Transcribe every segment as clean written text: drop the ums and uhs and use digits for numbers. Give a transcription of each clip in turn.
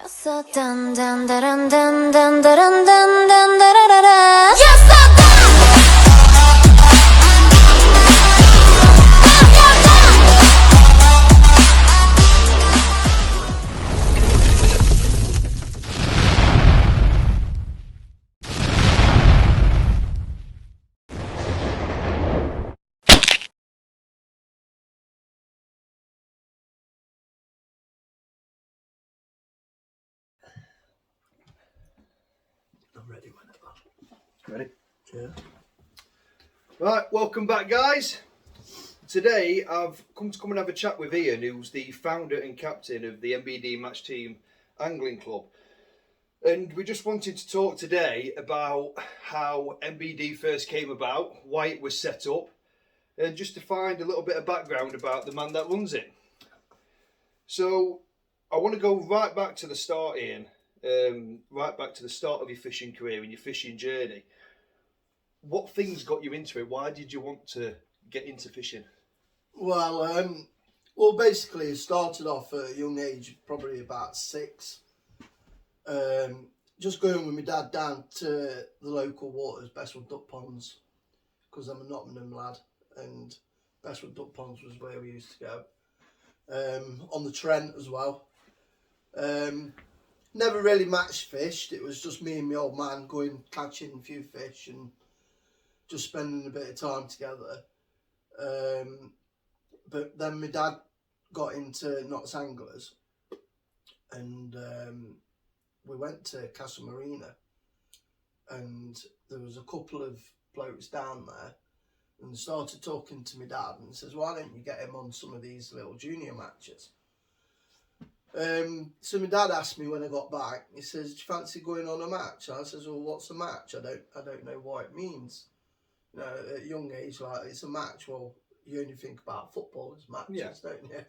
So dun dun dun dun dun dun dun dun dun dun dun. Yes, so I'm ready whenever. Ready? Yeah. Right, welcome back, guys. Today I've come and have a chat with Ian, who's the founder and captain of the MBD MATCHTEAM Angling Club. And we just wanted to talk today about how MBD first came about, why it was set up, and just to find a little bit of background about the man that runs it. So I want to go right back to the start, Ian. Right back to the start of your fishing career and your fishing journey. What things got you into it? Why did you want to get into fishing? Well, basically it started off at a young age, probably about 6. Just going with my dad down to the local waters, Bestwood Duck Ponds, because I'm a Nottingham lad, and Bestwood Duck Ponds was where we used to go. On the Trent as well. Never really match fished. It was just me and my old man going catching a few fish and just spending a bit of time together. But then my dad got into Knots Anglers, and we went to Castle Marina, and there was a couple of blokes down there, and started talking to my dad and says, why don't you get him on some of these little junior matches? So my dad asked me when I got back, he says, do you fancy going on a match? And I says, well, what's a match? I don't know what it means. You know, at a young age, like, it's a match. Well, you only think about football as matches, don't you?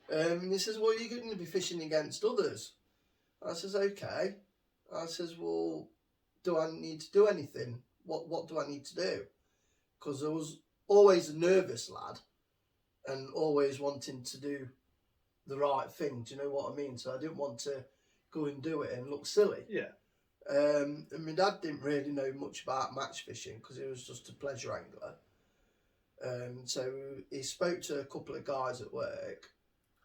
And he says, well, you're going to be fishing against others. I says, okay. I says, well, do I need to do anything? What do I need to do? Because I was always a nervous lad and always wanting to do the right thing. Do you know what I mean? So I didn't want to go and do it and look silly. Yeah. And my dad didn't really know much about match fishing because he was just a pleasure angler. So he spoke to a couple of guys at work,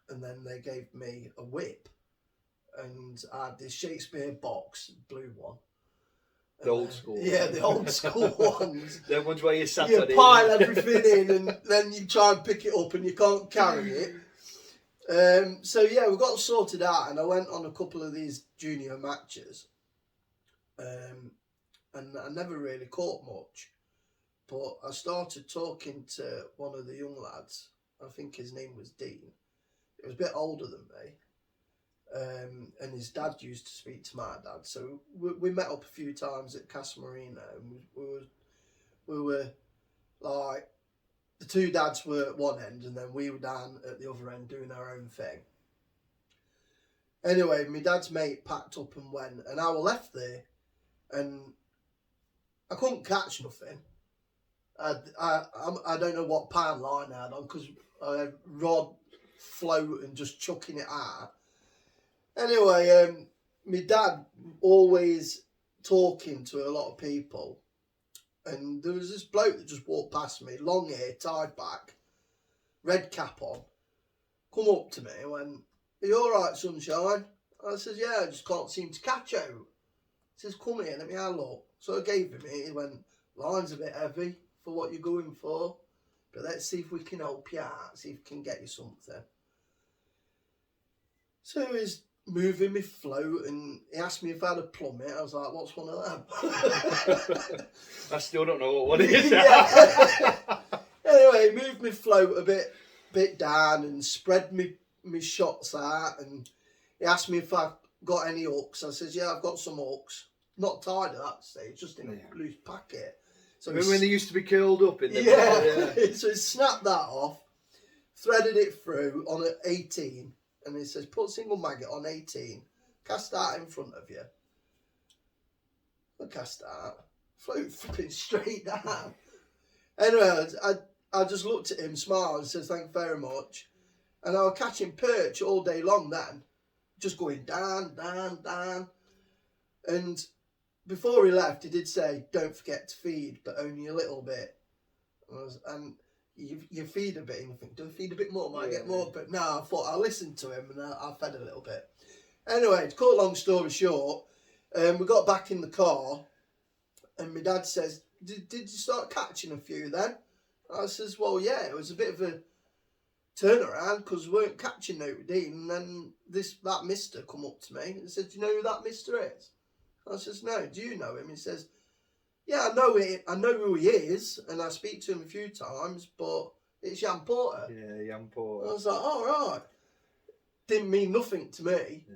and then they gave me a whip, and I had this Shakespeare box, blue one. The old school. Yeah, the old school ones. The ones where you sat You on it. pile everything in, and then you try and pick it up, and you can't carry it. So yeah, we got sorted out, and I went on a couple of these junior matches. And I never really caught much, but I started talking to one of the young lads. I think his name was Dean. He was a bit older than me, and his dad used to speak to my dad. So we met up a few times at Castle Marina, and we were like, the two dads were at one end, and then we were down at the other end doing our own thing. Anyway, my dad's mate packed up and went, and I was left there. And I couldn't catch nothing. I don't know what pound line I had on, because I had rod, float, and just chucking it out. Anyway, my dad always talking to a lot of people, and there was this bloke that just walked past me, long hair, tied back, red cap on, come up to me and went, are you alright, sunshine? I says, yeah, I just can't seem to catch out. He says, come here, let me have a look. So I gave him it. He went, line's a bit heavy for what you're going for, but let's see if we can help you out, see if we can get you something. So he's moving me float, and he asked me if I had a plummet. I was like, what's one of them? I still don't know what it is. Anyway, he moved me float a bit down and spread me shots out, and he asked me if I got any hooks. I says, yeah, I've got some hooks. Not tied at that stage, just in a loose packet. So remember when they used to be curled up in the yeah. So he snapped that off, threaded it through on an 18, and he says, put single maggot on 18, cast out in front of you. I cast out, float flipping straight down. Anyway, I just looked at him, smiled, and said, thank you very much. And I was catching perch all day long then. just going down, down, down. And before he left, he did say, don't forget to feed, but only a little bit. And you feed a bit, and you think, do I feed a bit more? Might get more. But no, I thought I'll listen to him, and I fed a little bit. Anyway, to cut a long story short, we got back in the car, and my dad says, did you start catching a few then? I says, well, yeah, it was a bit of a turnaround because we weren't catching nobody. And then that mister come up to me and said, do you know who that mister is? I says, no, do you know him? He says, yeah, I know who he is, and I speak to him a few times, but it's Jan Porter. Yeah, Jan Porter. I was like, all right. Didn't mean nothing to me. Yeah.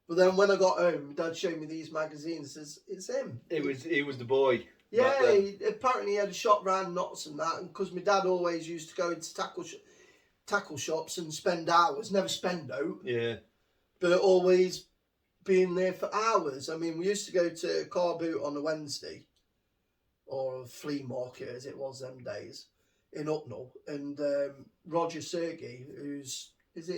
But then when I got home, my dad showed me these magazines. Says it's him. He was the boy. Yeah, apparently he had a shop round Notts and that, and because my dad always used to go into tackle shops and spend hours, never spend out. Yeah. But always being there for hours. I mean, we used to go to Car Boot on a Wednesday, or a flea market as it was them days, in Upnall, and Roger Sergey, who's is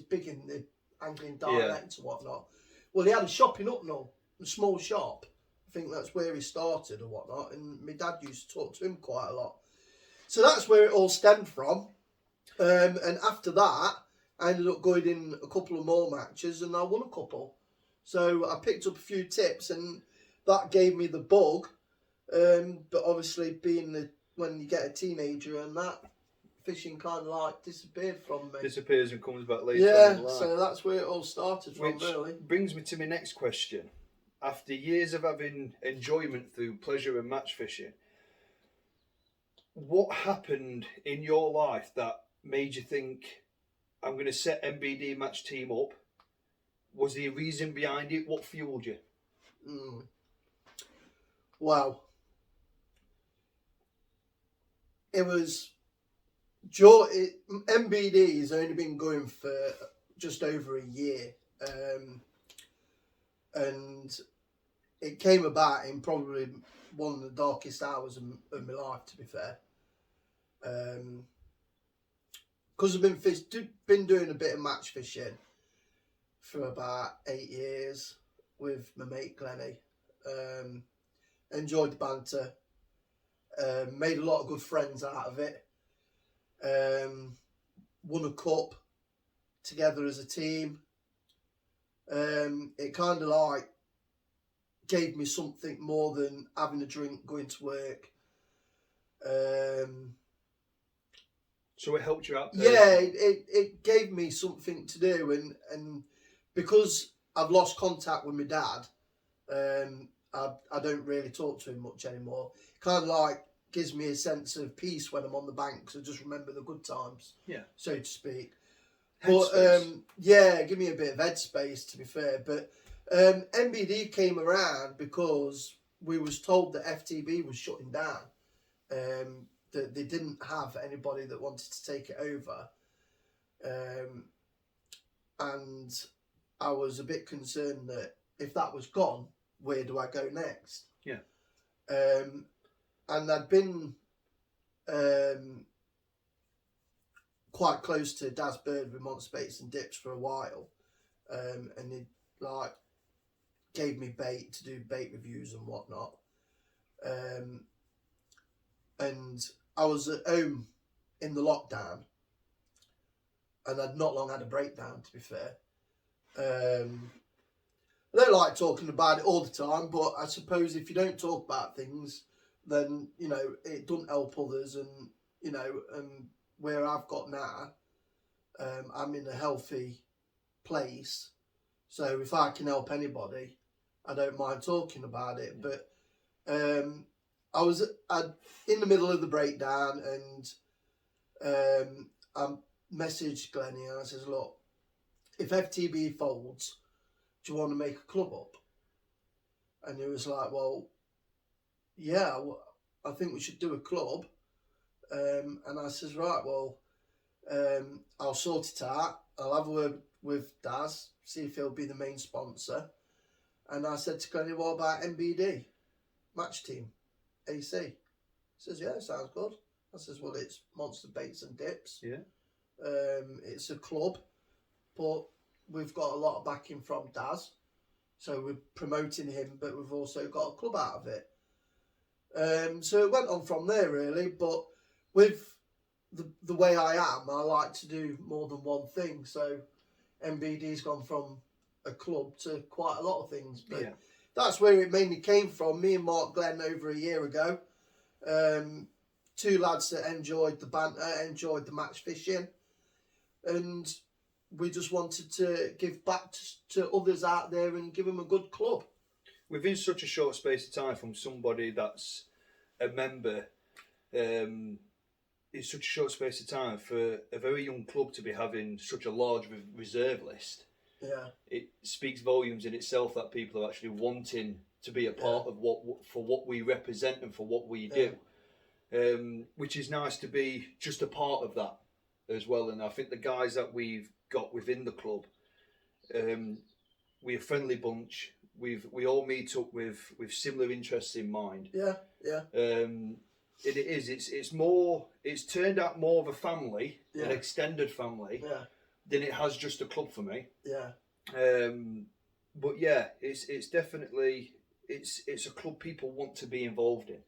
big in the angling dialect or whatnot. Well, he had a shop in Upnall, a small shop. I think that's where he started or whatnot, and my dad used to talk to him quite a lot. So that's where it all stemmed from. And after that, I ended up going in a couple of more matches, and I won a couple. So I picked up a few tips, and that gave me the bug. But obviously, when you get a teenager and that, fishing kind of like disappeared from me. Disappears and comes back later. Yeah, so that's where it all started from, Which really. brings me to my next question. After years of having enjoyment through pleasure and match fishing, what happened in your life that made you think, I'm going to set MBD Match Team up? Was there a reason behind it? What fueled you? Wow. It was... MBD has only been going for just over a year. And it came about in probably one of the darkest hours of my life, to be fair. Because I've been doing a bit of match fishing for about 8 years with my mate Glennie. Enjoyed the banter. Made a lot of good friends out of it. Won a cup together as a team. It kind of like gave me something more than having a drink, going to work. So it helped you out? Yeah, it gave me something to do, and because I've lost contact with my dad, I don't really talk to him much anymore. Kind of like gives me a sense of peace when I'm on the bank, because I just remember the good times, so to speak. But give me a bit of headspace, to be fair. But MBD came around because we was told that FTB was shutting down. That they didn't have anybody that wanted to take it over. And I was a bit concerned that if that was gone, where do I go next? Yeah. And I'd been quite close to Daz Bird with Monster Baits and Dips for a while. And he like gave me bait to do bait reviews and whatnot. And I was at home in the lockdown, and I'd not long had a breakdown, to be fair. I don't like talking about it all the time, but I suppose if you don't talk about things, then, you know, it doesn't help others. And, you know, where I've got now, I'm in a healthy place. So if I can help anybody, I don't mind talking about it. But I was in the middle of the breakdown, and I messaged Glennie and I says, look, if FTB folds, do you want to make a club up? And he was like, well, yeah, I think we should do a club. And I says, right, well, I'll sort it out. I'll have a word with Daz, see if he'll be the main sponsor. And I said to Glennie, what about MBD Match Team AC? He says, yeah, sounds good. I says, well, it's Monster Baits and Dips. Yeah. It's a club, but we've got a lot of backing from Daz, so we're promoting him, but we've also got a club out of it. So it went on from there really, but with the way I am, I like to do more than one thing. So MBD's gone from a club to quite a lot of things, but that's where it mainly came from. Me and Mark Glenn over a year ago, two lads that enjoyed the banter, enjoyed the match fishing, and we just wanted to give back to others out there and give them a good club. Within such a short space of time, from somebody that's a member, in such a short space of time, for a very young club to be having such a large reserve list, it speaks volumes in itself that people are actually wanting to be a part of what we represent and for what we do, which is nice to be just a part of that as well. And I think the guys that we've got within the club, we're a friendly bunch. We all meet up with similar interests in mind. It's turned out more of a family, an extended family, than it has just a club for me. But yeah, it's definitely it's a club people want to be involved in.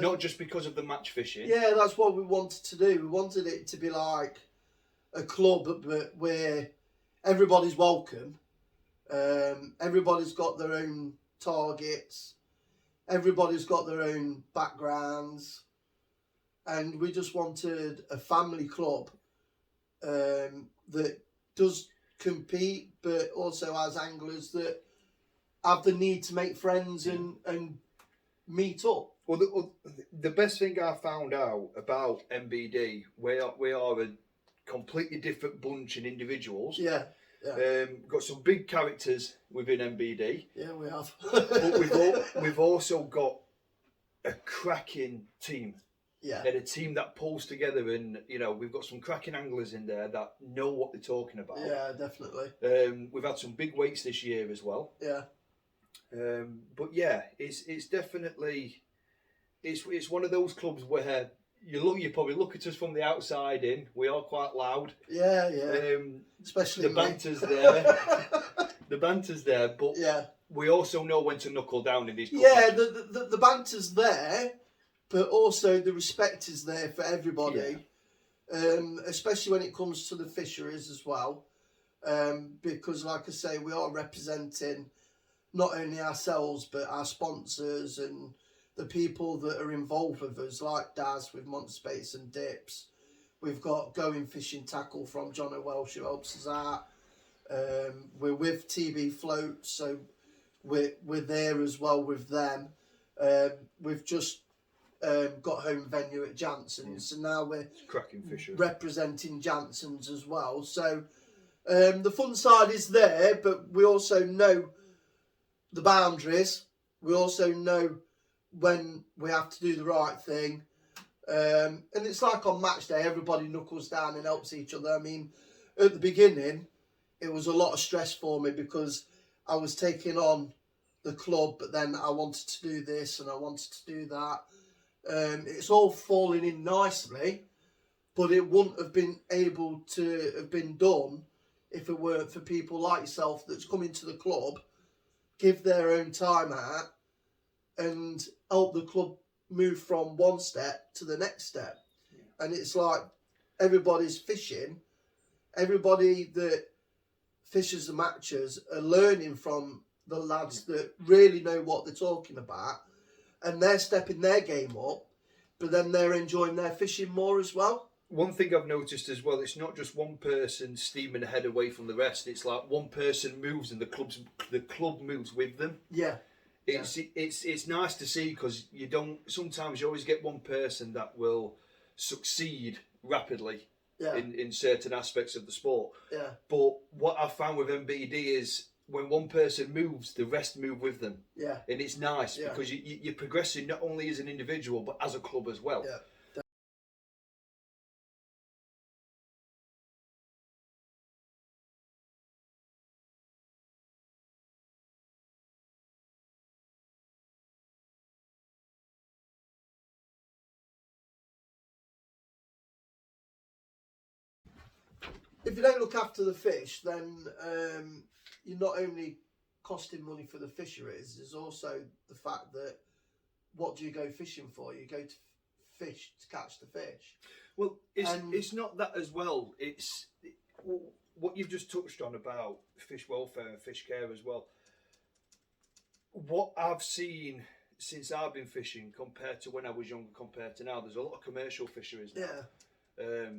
Not just because of the match fishing. Yeah, that's what we wanted to do. We wanted it to be like a club, but where everybody's welcome. Everybody's got their own targets. Everybody's got their own backgrounds, and we just wanted a family club that does compete, but also has anglers that have the need to make friends and meet up. Well, the best thing I found out about MBD, we are a completely different bunch of individuals. Got some big characters within MBD. Yeah, we have. But we've also got a cracking team. Yeah. And a team that pulls together, and we've got some cracking anglers in there that know what they're talking about. Yeah, definitely. We've had some big weights this year as well. Yeah. But yeah, it's definitely it's one of those clubs where you probably look at us from the outside in. We are quite loud. Yeah. Especially the banter's there. The banter's there, but we also know when to knuckle down in these clubs. Yeah, the banter's there, but also the respect is there for everybody. Especially when it comes to the fisheries as well. Because like I say, we are representing not only ourselves but our sponsors and the people that are involved with us, like Daz with Monster Space and Dips. We've got Going Fishing Tackle from John O'Welsh who helps us out. We're with TB Floats, so we're there as well with them. We've just got home venue at Jansen's, so now we're cracking fishers representing Jansen's as well. So the fun side is there, but we also know the boundaries. We also know when we have to do the right thing. And it's like on match day, everybody knuckles down and helps each other. I mean, at the beginning, it was a lot of stress for me because I was taking on the club, but then I wanted to do this and I wanted to do that. It's all falling in nicely, but it wouldn't have been able to have been done if it weren't for people like yourself that's come into the club, give their own time out, and help the club move from one step to the next step. And it's like everybody's fishing. Everybody that fishes the matches are learning from the lads that really know what they're talking about, and they're stepping their game up, but then they're enjoying their fishing more as well. One thing I've noticed as well, it's not just one person steaming ahead away from the rest. It's like one person moves and the club moves with them. It's nice to see, because sometimes you always get one person that will succeed rapidly in certain aspects of the sport. But what I've found with MBD is when one person moves, the rest move with them. And it's nice because you're progressing not only as an individual but as a club as well. if you don't look after the fish, then you're not only costing money for the fisheries. There's also the fact that what do you go fishing for? You go to fish to catch the fish. Well, it's not that as well. It's what you've just touched on about fish welfare and fish care as well. What I've seen since I've been fishing compared to when I was younger, compared to now, there's a lot of commercial fisheries now. Yeah.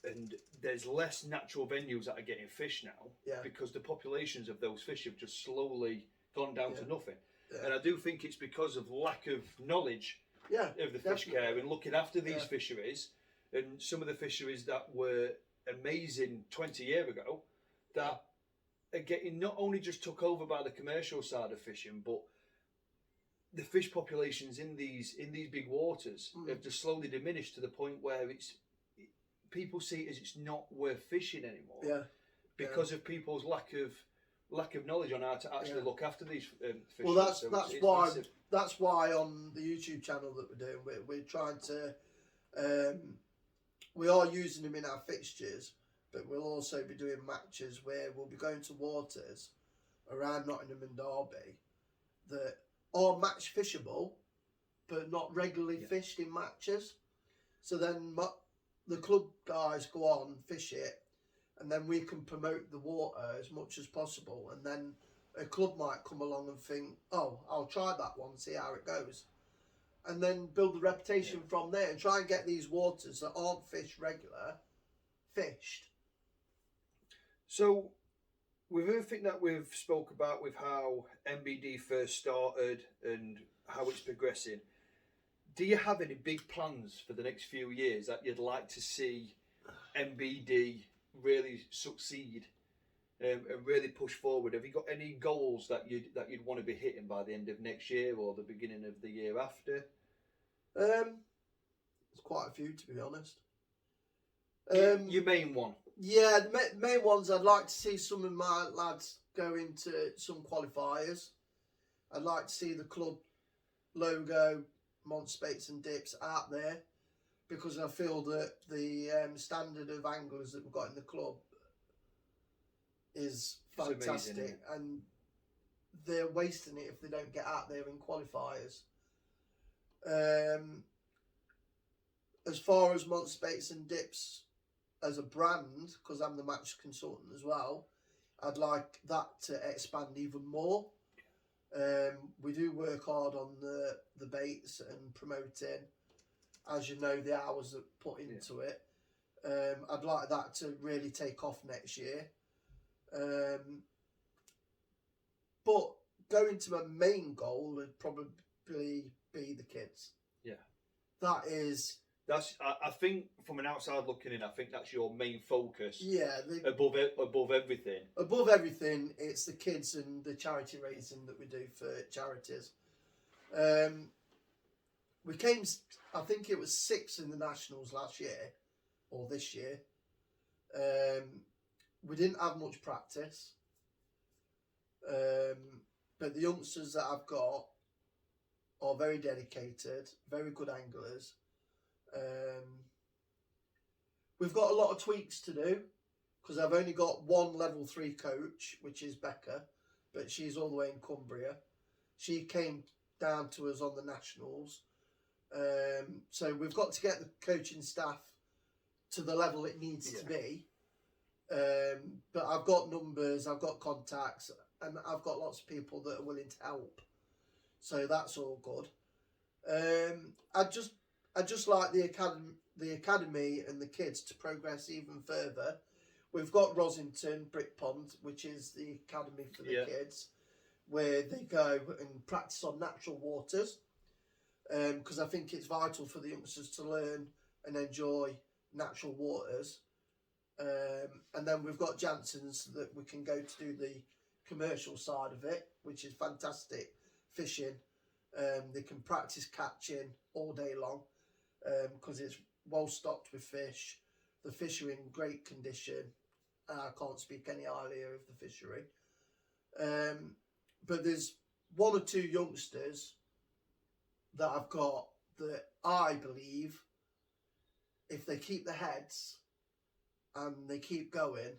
And there's less natural venues that are getting fish now, because the populations of those fish have just slowly gone down to nothing. Yeah. And I do think it's because of lack of knowledge of the fish care and looking after these fisheries, and some of the fisheries that were amazing 20 years ago that are getting not only just took over by the commercial side of fishing, but the fish populations in these big waters have just slowly diminished to the point where people see it as it's not worth fishing anymore, because of people's lack of knowledge on how to actually look after these fish. Well, that's why on the YouTube channel that we're doing, we're trying to we are using them in our fixtures, but we'll also be doing matches where we'll be going to waters around Nottingham and Derby that are match fishable, but not regularly fished in matches. So then the club guys go on, fish it, and then we can promote the water as much as possible. And then a club might come along and think, oh, I'll try that one, see how it goes. And then build the reputation from there and try and get these waters that aren't fished regular, fished. So, with everything that we've spoke about with how MBD first started and how it's progressing, do you have any big plans for the next few years that you'd like to see MBD really succeed and really push forward? Have you got any goals that you'd want to be hitting by the end of next year or the beginning of the year after? There's quite a few, to be honest. Your main one? Yeah, the main ones, I'd like to see some of my lads go into some qualifiers. I'd like to see the club logo, Monster Baits and Dips, out there, because I feel that the standard of anglers that we've got in the club is fantastic, amazing, and they're wasting it if they don't get out there in qualifiers. As far as Monster Baits and Dips as a brand, because I'm the match consultant as well, I'd like that to expand even more. We do work hard on the baits and promoting, as you know, the hours that put into it. I'd like that to really take off next year. But going to my main goal would probably be the kids. Yeah. I think from an outside looking in, I think that's your main focus. Yeah. Above everything. Above everything, it's the kids and the charity raising that we do for charities. We came, I think it was 6th in the Nationals last year, or this year. We didn't have much practice. But the youngsters that I've got are very dedicated, very good anglers. We've got a lot of tweaks to do, because I've only got one level 3 coach, which is Becca, but she's all the way in Cumbria. She came down to us on the Nationals. So we've got to get the coaching staff to the level it needs to be. But I've got numbers, I've got contacts, and I've got lots of people that are willing to help. So that's all good. I just like the academy and the kids to progress even further. We've got Rosington Brick Pond, which is the academy for the kids, where they go and practice on natural waters. Because I think it's vital for the youngsters to learn and enjoy natural waters. And then we've got Jansen's that we can go to do the commercial side of it, which is fantastic fishing. They can practice catching all day long, because it's well stocked with fish. The fish are in great condition. I can't speak any highly of the fishery. But there's 1 or 2 youngsters that I've got that I believe, if they keep their heads and they keep going,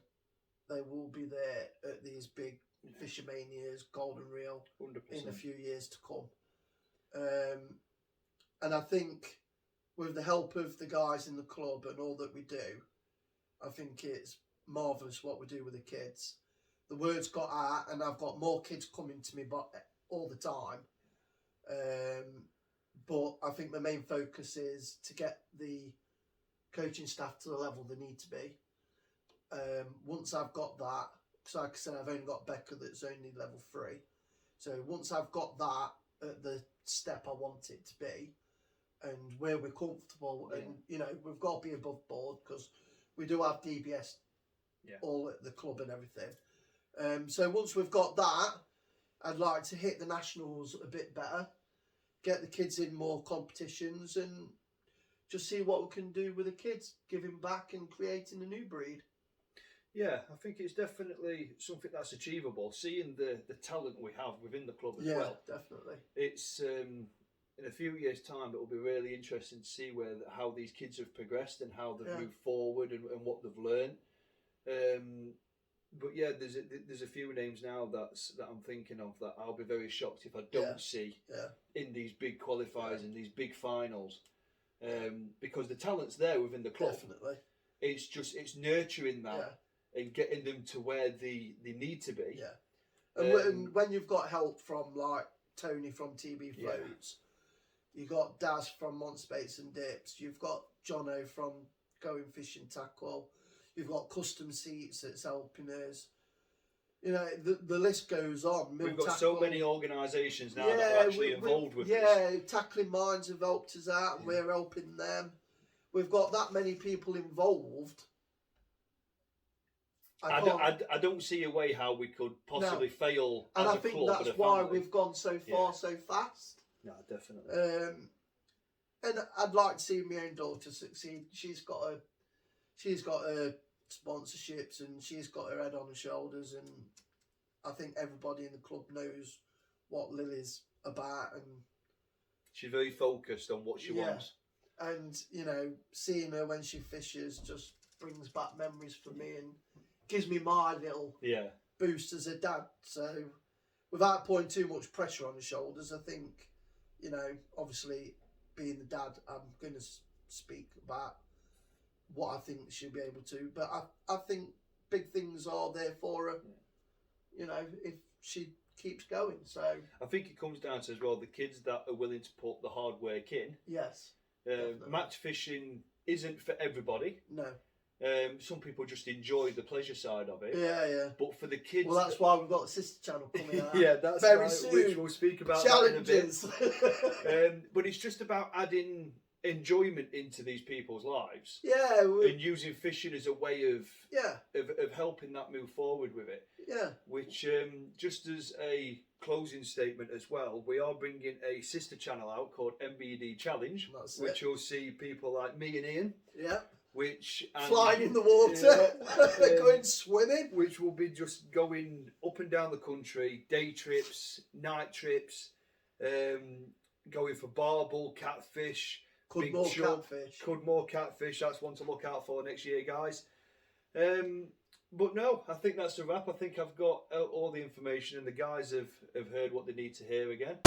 they will be there at these big Fishermanias, Golden Reel, 100%. in a few years to come. And I think with the help of the guys in the club and all that we do, I think it's marvellous what we do with the kids. The word's got out, and I've got more kids coming to me all the time. But I think the main focus is to get the coaching staff to the level they need to be. Once I've got that, because like I said, I've only got Becca that's only level 3. So once I've got that at the step I want it to be, and where we're comfortable, and you know, we've got to be above board because we do have DBS all at the club and everything. So once we've got that, I'd like to hit the nationals a bit better, get the kids in more competitions, and just see what we can do with the kids, giving back and creating a new breed. Yeah, I think it's definitely something that's achievable. Seeing the talent we have within the club as well. Yeah, definitely. It's in a few years' time, it will be really interesting to see how these kids have progressed and how they've moved forward and what they've learned. But yeah, there's a few names now that I'm thinking of that I'll be very shocked if I don't see in these big qualifiers and these big finals, because the talent's there within the club. Definitely. It's nurturing that and getting them to where they need to be. Yeah, and when you've got help from like Tony from TB Floats, you've got Daz from Monster Baits and Dips, you've got Jono from Going Fishing Tackle. You've got Custom Seats that's helping us. You know, the list goes on. We've got so many organisations now that are actually involved with this. Yeah, Tackling Minds have helped us out, and we're helping them. We've got that many people involved. I don't see a way how we could possibly fail as a club. And I think that's why we've gone so far so fast. No, definitely. And I'd like to see my own daughter succeed. She's got her sponsorships and she's got her head on her shoulders, and I think everybody in the club knows what Lily's about, and she's very focused on what she wants. And you know, seeing her when she fishes just brings back memories for me and gives me my little boost as a dad. So without putting too much pressure on her shoulders, I think, you know, obviously being the dad, I'm going to speak about what I think she'll be able to, but I think big things are there for her, you know, if she keeps going. So I think it comes down to as well the kids that are willing to put the hard work in. Yes. Match fishing isn't for everybody. No. Some people just enjoy the pleasure side of it. Yeah. But for the kids, well, that's why we've got the sister channel coming out. that's very right, soon. which we'll speak about Challenges. In a bit. But it's just about adding enjoyment into these people's lives. Yeah. And using fishing as a way of helping that move forward with it. Yeah. Which just as a closing statement as well, we are bringing a sister channel out called MBD Challenge, which you'll see people like me and Ian. Yeah. Flying in the water, going swimming, which will be just going up and down the country, day trips, night trips, going for barbel, catfish, Cudmore catfish. That's one to look out for next year, guys. But no, I think that's a wrap. I think I've got all the information, and the guys have heard what they need to hear again.